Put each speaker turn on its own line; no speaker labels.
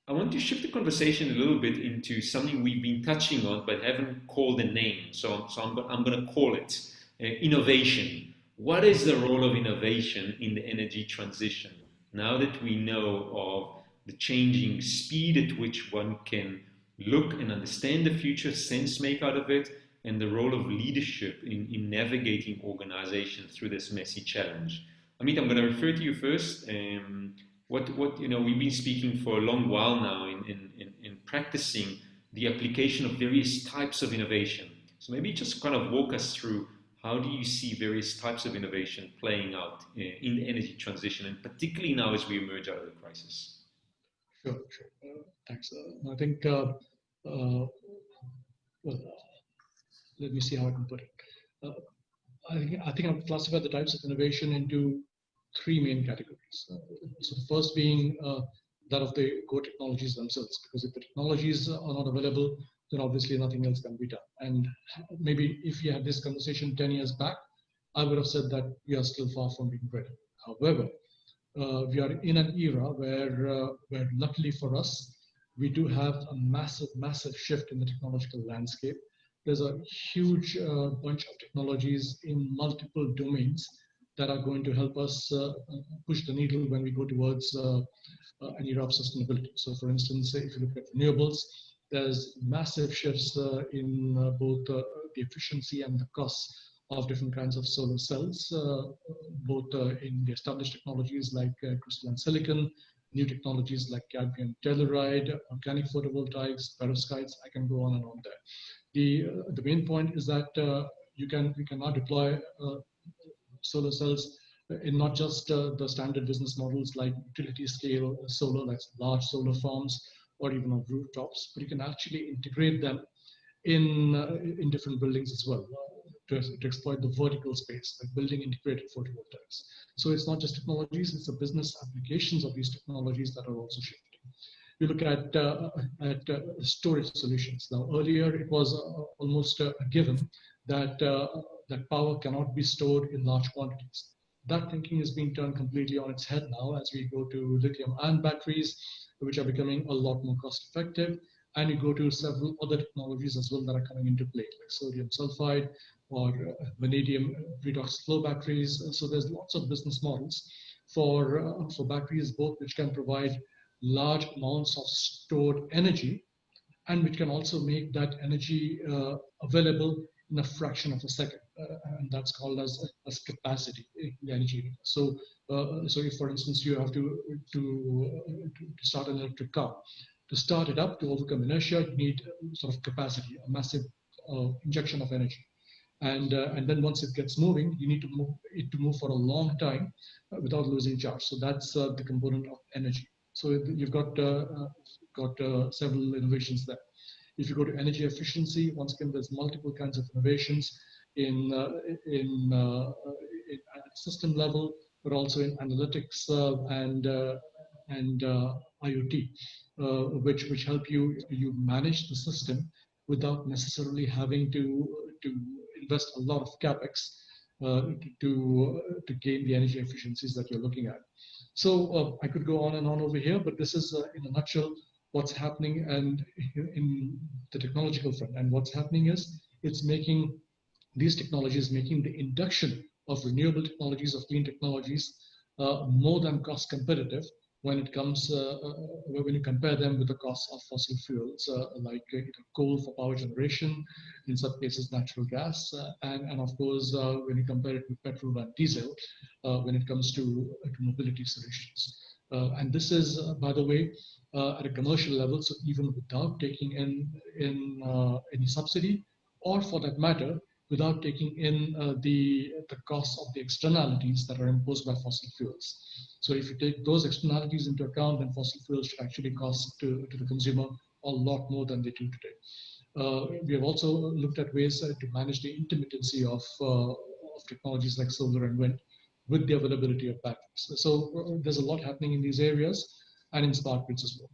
I want to shift the conversation a little bit into something we've been touching on but haven't called a name. I'm going to call it innovation. What is the role of innovation in the energy transition? Now that we know of the changing speed at which one can look and understand the future, sense make out of it, and the role of leadership in navigating organization through this messy challenge. Amit, I'm going to refer to you first. What we've been speaking for a long while now in practicing the application of various types of innovation. So maybe just kind of walk us through how do you see various types of innovation playing out in the energy transition, and particularly now as we emerge out of the crisis.
Sure, sure. Thanks. I think, well, let me see how I can put it. I think I've classified the types of innovation into three main categories. So the first being that of the core technologies themselves, because if the technologies are not available, then obviously nothing else can be done. And maybe if you had this conversation 10 years back, I would have said that we are still far from being ready. However, we are in an era where luckily for us, we do have a massive shift in the technological landscape. There's a huge bunch of technologies in multiple domains that are going to help us push the needle when we go towards an era of sustainability. So for instance, if you look at renewables, there's massive shifts in both the efficiency and the costs of different kinds of solar cells, both in the established technologies like crystalline silicon, new technologies like cadmium telluride, organic photovoltaics, perovskites. I can go on and on there. The main point is that we can now deploy solar cells in not just the standard business models like utility scale solar, like large solar farms, or even on rooftops, but you can actually integrate them in different buildings as well to exploit the vertical space, like building integrated photovoltaics. So it's not just technologies; it's the business applications of these technologies that are also shifting. You look at storage solutions. Now, earlier it was almost a given that that power cannot be stored in large quantities. That thinking is being turned completely on its head now as we go to lithium-ion batteries, which are becoming a lot more cost-effective, and you go to several other technologies as well that are coming into play, like sodium sulfide or vanadium redox flow batteries. So there's lots of business models for batteries, both which can provide large amounts of stored energy and which can also make that energy available in a fraction of a second, and that's called as capacity in the energy. So if, for instance, you have to start an electric car, to start it up, to overcome inertia, you need sort of capacity, a massive injection of energy. And then once it gets moving, you need to move for a long time without losing charge. So that's the component of energy. So you've got several innovations there. If you go to energy efficiency, once again, there's multiple kinds of innovations in system level, but also in analytics and IoT, which help you manage the system without necessarily having to invest a lot of capex to gain the energy efficiencies that you're looking at. So I could go on and on over here, but this is in a nutshell what's happening and in the technological front. And what's happening is it's making these technologies, making the induction of renewable technologies, of clean technologies, more than cost competitive when it comes when you compare them with the cost of fossil fuels like coal for power generation, in some cases natural gas, and of course when you compare it with petrol and diesel when it comes to mobility solutions. And this is, by the way, at a commercial level, so even without taking in any subsidy, or for that matter, without taking in the cost of the externalities that are imposed by fossil fuels. So if you take those externalities into account, then fossil fuels should actually cost to the consumer a lot more than they do today. We have also looked at ways to manage the intermittency of technologies like solar and wind with the availability of batteries. So there's a lot happening in these areas and in smart grids as well.